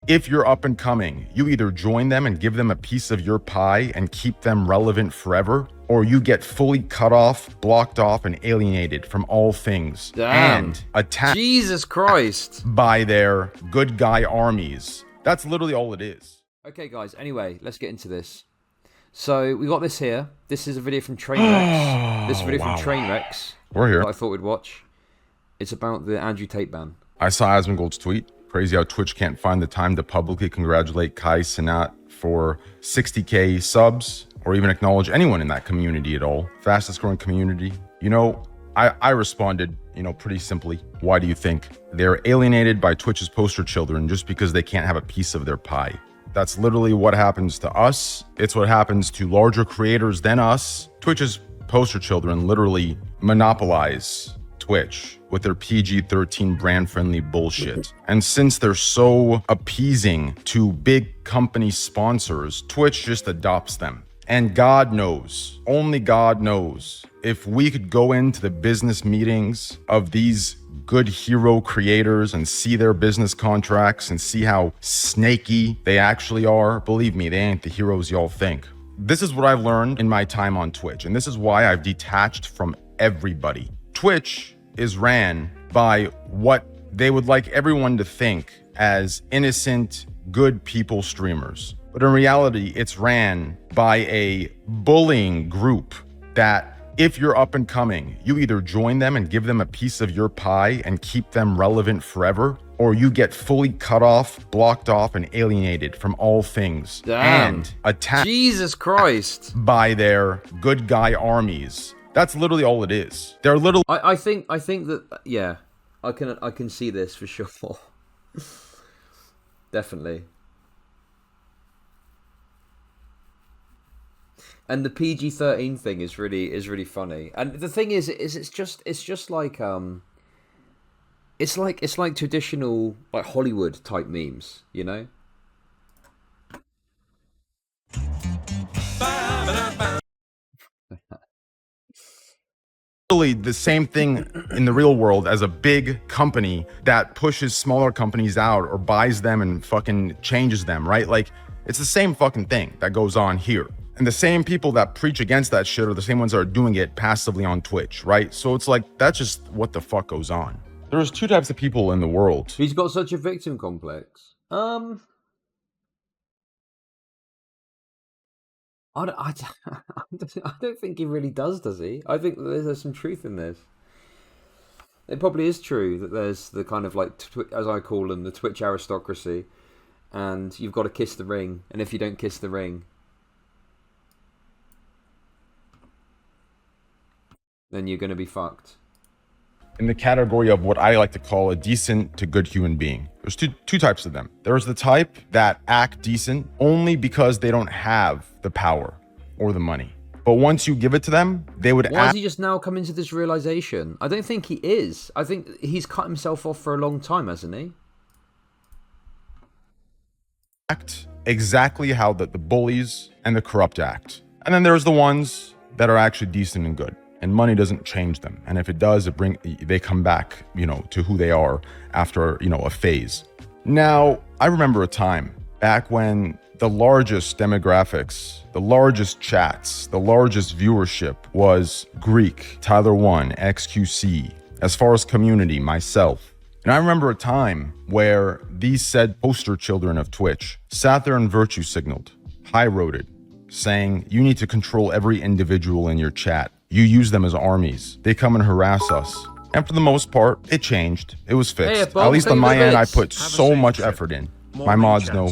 if you're up and coming, you either join them and give them a piece of your pie and keep them relevant forever, or you get fully cut off, blocked off, and alienated from all things. Damn. And attacked Jesus Christ. by their good guy armies. That's literally all it is. Okay, guys, anyway, let's get into this. So, we got this here. This is a video from Trainwrecks. This video from Trainwrecks. We're here. That I thought we'd watch. It's about the Andrew Tate ban. I saw Asmongold's tweet. Crazy how Twitch can't find the time to publicly congratulate Kai Cenat for 60K subs, or even acknowledge anyone in that community at all. Fastest growing community. You know, I responded, pretty simply. Why do you think? They're alienated by Twitch's poster children just because they can't have a piece of their pie. That's literally what happens to us. It's what happens to larger creators than us. Twitch's poster children literally monopolize Twitch with their PG-13 brand-friendly bullshit. And since they're so appeasing to big company sponsors, Twitch just adopts them. And God knows, only God knows, if we could go into the business meetings of these good hero creators and see their business contracts and see how snaky they actually are, believe me, they ain't the heroes y'all think. This is what I've learned in my time on Twitch, and this is why I've detached from everybody. Twitch is ran by what they would like everyone to think as innocent, good people streamers. But in reality, it's ran by a bullying group that if you're up and coming, you either join them and give them a piece of your pie and keep them relevant forever, or you get fully cut off, blocked off, and alienated from all things. Damn. And attacked Jesus Christ. by their good guy armies. That's literally all it is. They're little. I think that, yeah, I can see this for sure. Definitely. And the PG-13 thing is really funny. And the thing is it's just like it's like traditional like Hollywood type memes, you know? Literally the same thing in the real world as a big company that pushes smaller companies out or buys them and fucking changes them, right? Like, it's the same fucking thing that goes on here. And the same people that preach against that shit are the same ones that are doing it passively on Twitch, right? So it's like, that's just what the fuck goes on. There's two types of people in the world. He's got such a victim complex. I don't think he really does he? I think that there's some truth in this. It probably is true that there's the kind of like, as I call them, the Twitch aristocracy, and you've got to kiss the ring, and if you don't kiss the ring, then you're going to be fucked. In the category of what I like to call a decent to good human being. There's two types of them. There's the type that act decent only because they don't have the power or the money. But once you give it to them, they would Why has he just now come into this realization? I don't think he is. I think he's cut himself off for a long time, hasn't he? Act exactly how the bullies and the corrupt act. And then there's the ones that are actually decent and good. And money doesn't change them. And if it does, they come back, to who they are after, a phase. Now, I remember a time back when the largest demographics, the largest chats, the largest viewership was Greek, Tyler1, XQC, as far as community, myself. And I remember a time where these said poster children of Twitch sat there and virtue signaled, high-roaded, saying, you need to control every individual in your chat. You use them as armies. They come and harass us. And for the most part, it changed. It was fixed. Bob, at least on my end, I put Have a so safe much trip. effort in. More My mods chat. know.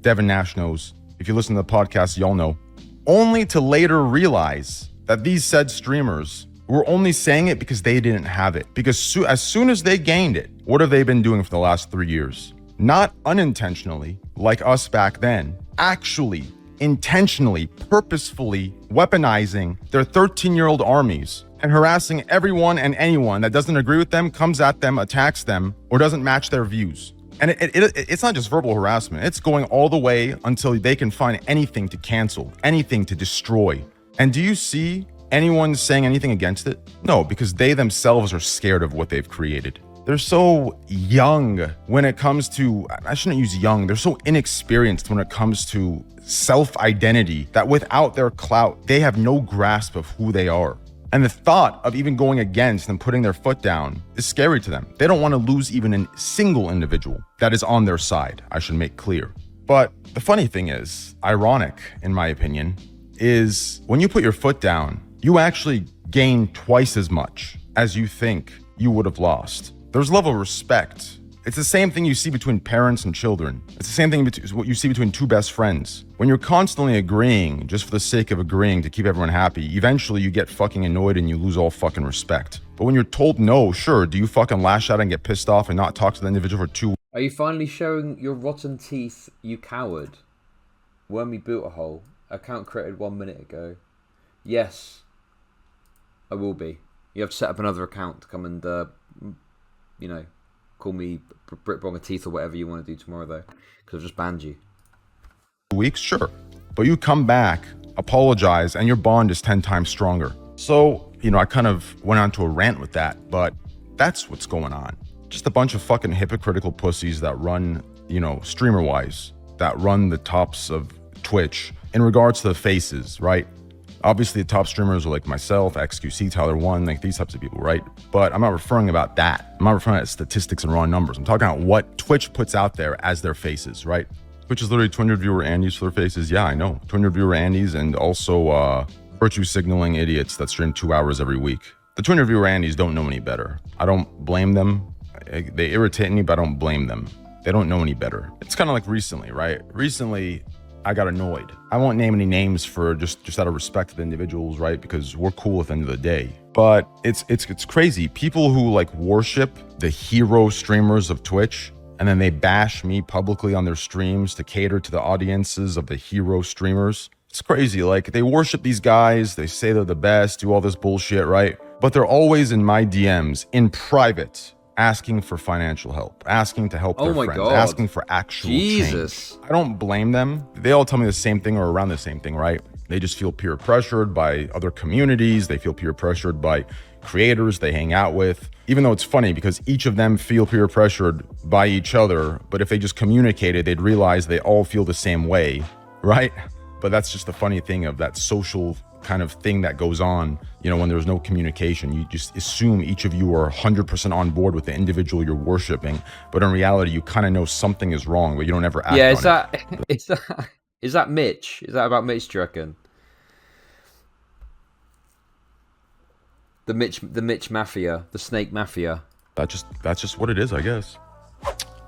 Devin Nash knows. If you listen to the podcast, y'all know. Only to later realize that these said streamers were only saying it because they didn't have it. Because as soon as they gained it, what have they been doing for the last 3 years? Not unintentionally, like us back then, actually intentionally, purposefully weaponizing their 13-year-old armies and harassing everyone and anyone that doesn't agree with them, comes at them, attacks them, or doesn't match their views. And it's not just verbal harassment. It's going all the way until they can find anything to cancel, anything to destroy. And do you see anyone saying anything against it? No, because they themselves are scared of what they've created. They're so young when it comes to, I shouldn't use young, they're so inexperienced when it comes to self-identity that without their clout, they have no grasp of who they are. And the thought of even going against and putting their foot down is scary to them. They don't want to lose even a single individual that is on their side, I should make clear. But the funny thing is, ironic in my opinion, is when you put your foot down, you actually gain twice as much as you think you would have lost. There's a level of respect. It's the same thing you see between parents and children. It's the same thing what you see between two best friends. When you're constantly agreeing just for the sake of agreeing to keep everyone happy, eventually you get fucking annoyed and you lose all fucking respect. But when you're told no, sure, do you fucking lash out and get pissed off and not talk to the individual for 2 Are you finally showing your rotten teeth, you coward? Wormy boot a hole. Account created 1 minute ago. Yes, I will be. You have to set up another account to come and, call me Britbong of Teeth or whatever you want to do tomorrow, though, because I've just banned you. weeks? Sure. But you come back, apologize, and your bond is 10 times stronger. So, I kind of went on to a rant with that, but that's what's going on. Just a bunch of fucking hypocritical pussies that run, streamer-wise, that run the tops of Twitch in regards to the faces, right? Obviously, the top streamers are like myself, XQC, Tyler One, like these types of people, right? But I'm not referring about that. I'm not referring to statistics and raw numbers. I'm talking about what Twitch puts out there as their faces, right? Twitch is literally 200 viewer Andes for their faces. Yeah, I know. 200 viewer Andes and also virtue signaling idiots that stream 2 hours every week. The 200 viewer Andes don't know any better. I don't blame them. They irritate me, but I don't blame them. They don't know any better. It's kind of like recently, right? Recently, I got annoyed. I won't name any names for just out of respect to the individuals, right? Because we're cool at the end of the day. But it's crazy. People who like worship the hero streamers of Twitch, and then they bash me publicly on their streams to cater to the audiences of the hero streamers. It's crazy. Like, they worship these guys, they say they're the best, do all this bullshit, right? But they're always in my DMs in private, asking for financial help, asking to help their friends, asking for actual change. I don't blame them. They all tell me the same thing or around the same thing, right? They just feel peer pressured by other communities. They feel peer pressured by creators they hang out with. Even though it's funny because each of them feel peer pressured by each other, but if they just communicated, they'd realize they all feel the same way, right? But that's just the funny thing of that social kind of thing that goes on, when there's no communication. You just assume each of you are 100% on board with the individual you're worshiping, but in reality, you kind of know something is wrong, but you don't ever act on it. Is that Mitch? Is that about Mitch, do you reckon? The Mitch Mafia, the Snake Mafia. That's just what it is, I guess.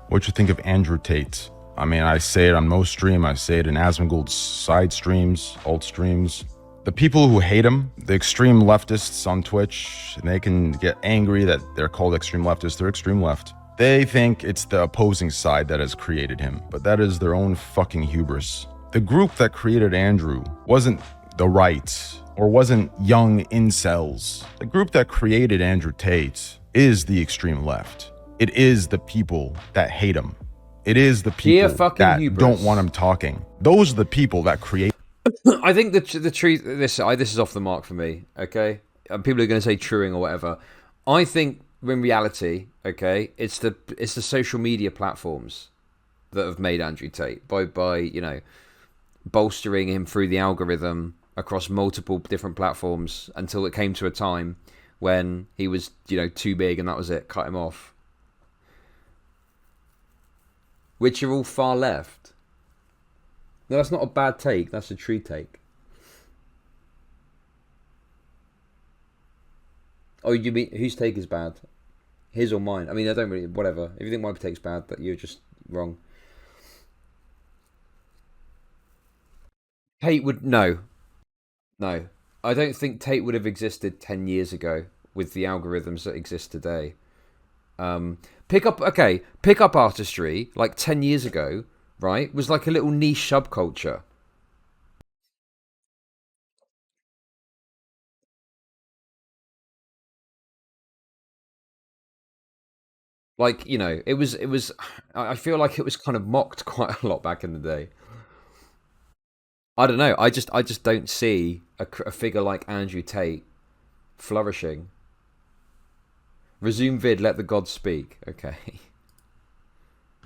What you think of Andrew Tate? I mean, I say it on most stream, I say it in Asmongold's side streams, alt streams. The people who hate him, the extreme leftists on Twitch, they can get angry that they're called extreme leftists. They're extreme left. They think it's the opposing side that has created him, but that is their own fucking hubris. The group that created Andrew wasn't the right or wasn't young incels. The group that created Andrew Tate is the extreme left. It is the people that hate him. It is the people that don't want him talking. Those are the people that create. I think the truth. This is off the mark for me. Okay, people are going to say truing or whatever. I think in reality, okay, it's the social media platforms that have made Andrew Tate by bolstering him through the algorithm across multiple different platforms until it came to a time when he was too big and that was it. Cut him off. Which are all far left. No, that's not a bad take. That's a true take. Oh, you mean whose take is bad? His or mine? I mean, I don't really. Whatever. If you think my take's bad, that you're just wrong. Tate would no. I don't think Tate would have existed 10 years ago with the algorithms that exist today. Pick up artistry like 10 years ago. Right, was like a little niche subculture. Like, it was. I feel like it was kind of mocked quite a lot back in the day. I don't know. I just don't see a figure like Andrew Tate flourishing. Resume vid, let the gods speak. Okay.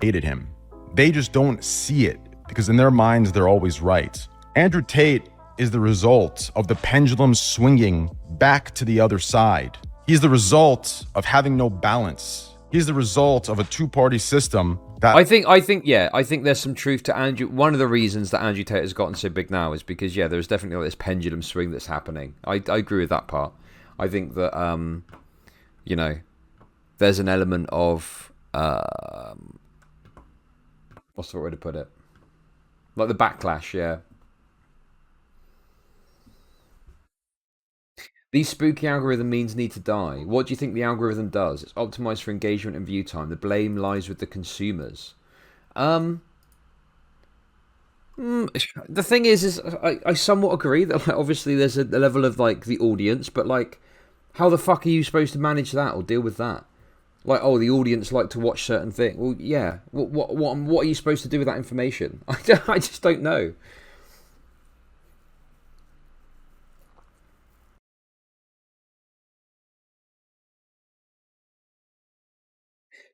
Hated him. They just don't see it because in their minds, they're always right. Andrew Tate is the result of the pendulum swinging back to the other side. He's the result of having no balance. He's the result of a two-party system that... I think there's some truth to Andrew. One of the reasons that Andrew Tate has gotten so big now is because, there's definitely like this pendulum swing that's happening. I agree with that part. I think that, there's an element of, what's the right way to put it? Like the backlash, yeah. These spooky algorithm means need to die. What do you think the algorithm does? It's optimized for engagement and view time. The blame lies with the consumers. The thing is I somewhat agree that like, obviously there's a level of like the audience, but like, how the fuck are you supposed to manage that or deal with that? Like, oh, the audience like to watch certain things. Well, yeah. What are you supposed to do with that information? I just don't know.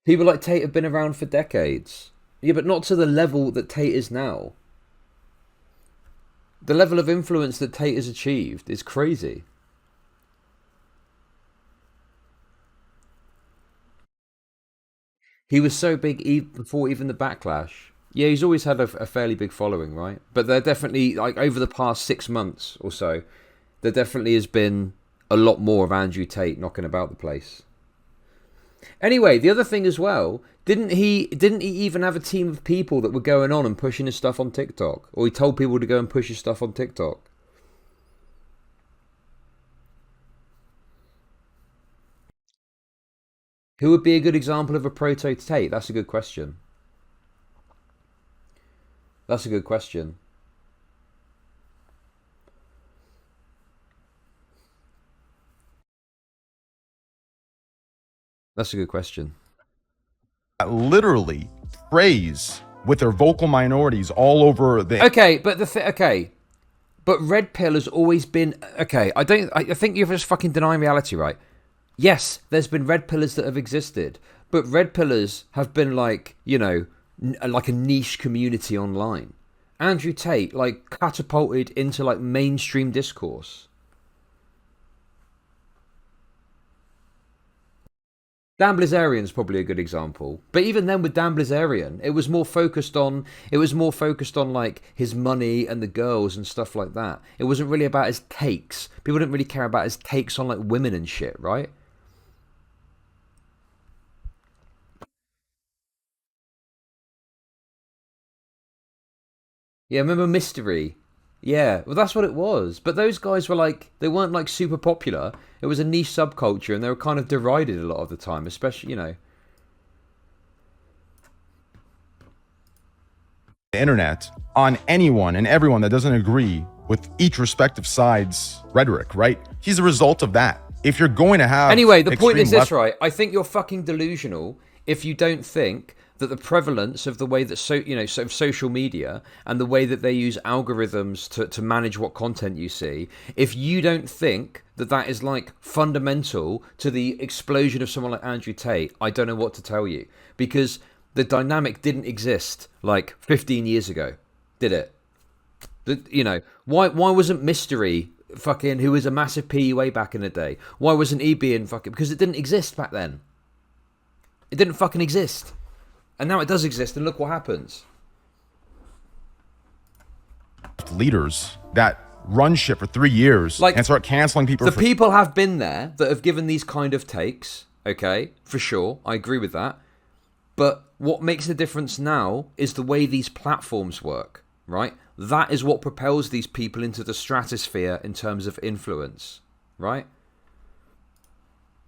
People like Tate have been around for decades. Yeah, but not to the level that Tate is now. The level of influence that Tate has achieved is crazy. He was so big before even the backlash. Yeah, he's always had a fairly big following, right? But there definitely, like over the past 6 months or so, there definitely has been a lot more of Andrew Tate knocking about the place. Anyway, the other thing as well, didn't he even have a team of people that were going on and pushing his stuff on TikTok? Or he told people to go and push his stuff on TikTok? Who would be a good example of a proto Tate? That's a good question. That's a good question. That's a good question. Literally praise with their vocal minorities all over the... Okay, but but Red Pill has always been... Okay, I think you're just fucking denying reality, right? Yes, there's been Red Pillars that have existed, but Red Pillars have been like, like a niche community online. Andrew Tate, like, catapulted into, like, mainstream discourse. Dan Blazarian's probably a good example, but even then with Dan Blazarian, it was more focused on like his money and the girls and stuff like that. It wasn't really about his takes. People didn't really care about his takes on like women and shit, right? Yeah, remember Mystery? Yeah, well that's what it was. But those guys were like, they weren't like super popular. It was a niche subculture and they were kind of derided a lot of the time, especially, the internet on anyone and everyone that doesn't agree with each respective side's rhetoric, right? He's a result of that. If you're going to have... Anyway, the point is this, right? I think you're fucking delusional if you don't think that the prevalence of the way that sort of social media and the way that they use algorithms to manage what content you see, if you don't think that that is like fundamental to the explosion of someone like Andrew Tate, I don't know what to tell you, because the dynamic didn't exist like 15 years ago, did it? Why wasn't Mystery fucking, who was a massive PUA back in the day, why wasn't he being fucking, because it didn't exist back then. It didn't fucking exist. And now it does exist, and look what happens. Leaders that run shit for 3 years and start canceling people. People have been there that have given these kind of takes, okay, for sure. I agree with that. But what makes the difference now is the way these platforms work, right? That is what propels these people into the stratosphere in terms of influence, right?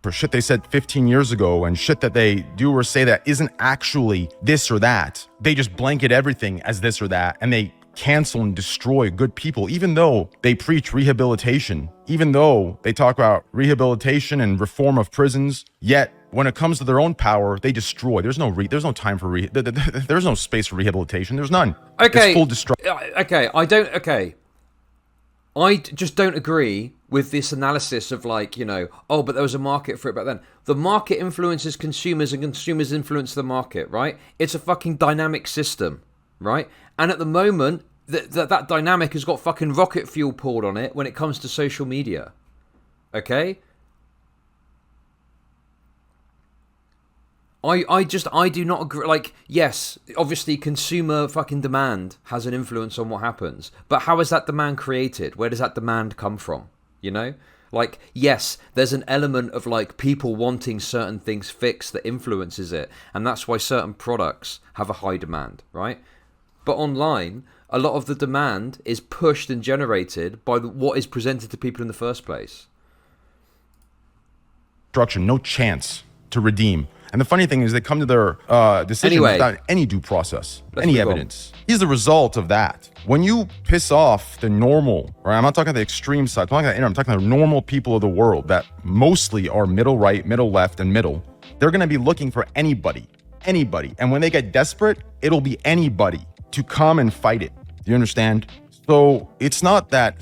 For shit they said 15 years ago and shit that they do or say that isn't actually this or that. They just blanket everything as this or that, and they cancel and destroy good people, even though they preach rehabilitation, even though they talk about rehabilitation and reform of prisons, yet when it comes to their own power, they destroy. There's no time for there's no space for rehabilitation. There's none. Okay. It's full destruction. Okay, just don't agree with this analysis of like, oh, but there was a market for it back then. The market influences consumers and consumers influence the market, right? It's a fucking dynamic system, right? And at the moment, that dynamic has got fucking rocket fuel poured on it when it comes to social media, okay? I do not agree. Like, yes, obviously consumer fucking demand has an influence on what happens. But how is that demand created? Where does that demand come from? Like, yes, there's an element of like people wanting certain things fixed that influences it. And that's why certain products have a high demand, right? But online, a lot of the demand is pushed and generated by what is presented to people in the first place. Structure, no chance to redeem. And the funny thing is they come to their decision without any due process, any evidence. He's the result of that. When you piss off the normal, right? I'm not talking the extreme side, I'm talking the normal people of the world that mostly are middle right, middle left, and middle. They're going to be looking for anybody. And when they get desperate, it'll be anybody to come and fight it. Do you understand? So it's not that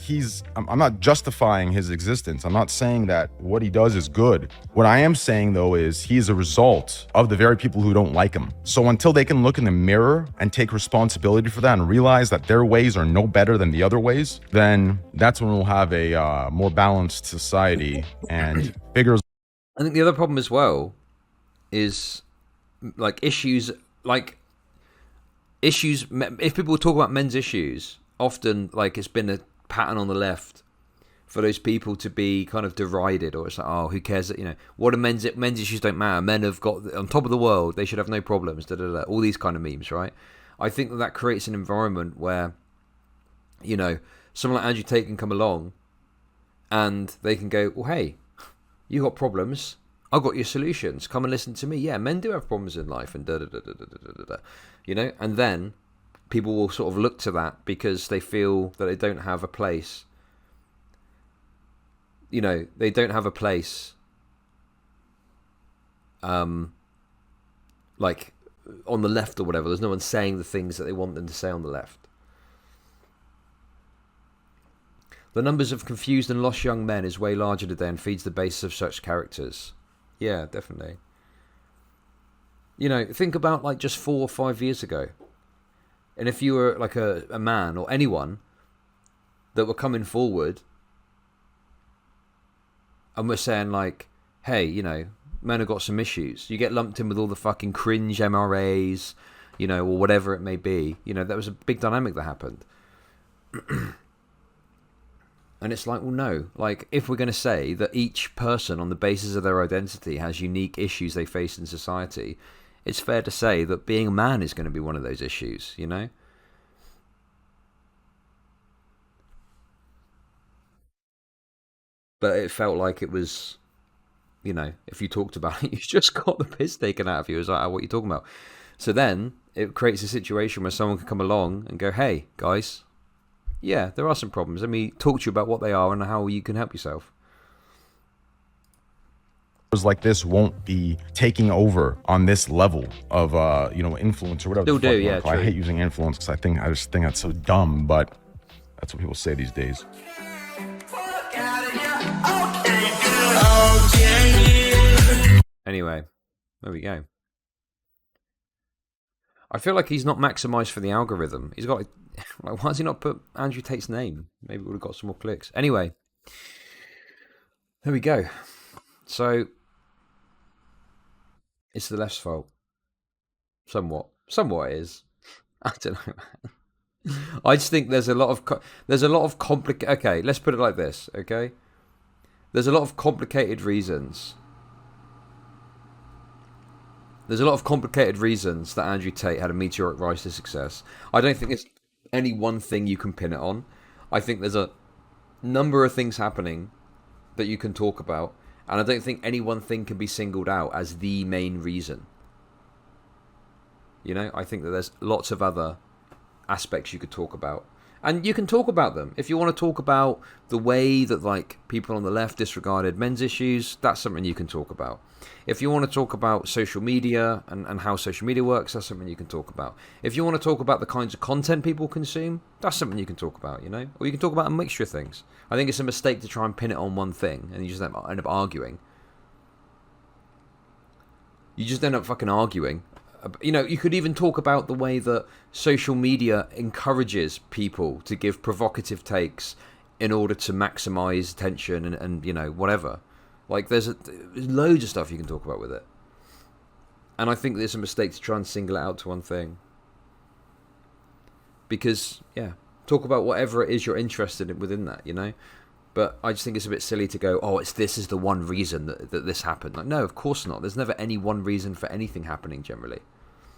I'm not justifying his existence. I'm not saying that what he does is good. What I am saying, though, is he's a result of the very people who don't like him. So until they can look in the mirror and take responsibility for that and realize that their ways are no better than the other ways, then that's when we'll have a more balanced society and figures. I think the other problem as well is like issues, if people talk about men's issues, often like it's been a pattern on the left for those people to be kind of derided, or it's like, oh, who cares that, what are men's issues don't matter, men have got on top of the world, they should have no problems, all these kind of memes, right? I think that creates an environment where someone like Andrew Tate can come along and they can go, well, hey, you got problems, I've got your solutions, come and listen to me. Yeah, men do have problems in life, and and then people will sort of look to that because they feel that they don't have a place. They don't have a place, like on the left or whatever. There's no one saying the things that they want them to say on the left. The numbers of confused and lost young men is way larger today and feeds the basis of such characters. Yeah, definitely. Think about like just 4 or 5 years ago. And if you were like a man or anyone that were coming forward and were saying like, hey, men have got some issues, you get lumped in with all the fucking cringe MRAs, or whatever it may be. That was a big dynamic that happened. And it's like, well, no. Like, if we're going to say that each person on the basis of their identity has unique issues they face in society, it's fair to say that being a man is going to be one of those issues, But it felt like it was, if you talked about it, you just got the piss taken out of you. It was like, oh, what are you talking about? So then it creates a situation where someone can come along and go, hey, guys, yeah, there are some problems. Let me talk to you about what they are and how you can help yourself. Like this won't be taking over on this level of influence or whatever. Still do, yeah. I hate using influence because I just think that's so dumb, but that's what people say these days. Anyway, there we go. I feel like he's not maximized for the algorithm. He's got like, why does he not put Andrew Tate's name? Maybe we would have got some more clicks. Anyway, there we go. So it's the left's fault. Somewhat it is. I don't know, man. I just think there's a lot of complicated. Okay, let's put it like this. Okay, there's a lot of complicated reasons. There's a lot of complicated reasons that Andrew Tate had a meteoric rise to success. I don't think it's any one thing you can pin it on. I think there's a number of things happening that you can talk about, and I don't think any one thing can be singled out as the main reason. I think that there's lots of other aspects you could talk about. And you can talk about them. If you want to talk about the way that like people on the left disregarded men's issues, that's something you can talk about. If you want to talk about social media and how social media works, that's something you can talk about. If you want to talk about the kinds of content people consume, that's something you can talk about, you know? Or you can talk about a mixture of things. I think it's a mistake to try and pin it on one thing and you just end up arguing. You just end up fucking arguing. You know, you could even talk about the way that social media encourages people to give provocative takes in order to maximize attention and you know, whatever. Like, there's loads of stuff you can talk about with it. And I think it's a mistake to try and single it out to one thing. Because, yeah, talk about whatever it is you're interested in within that, you know? But I just think it's a bit silly to go, oh, this is the one reason that this happened. Like, no, of course not. There's never any one reason for anything happening generally.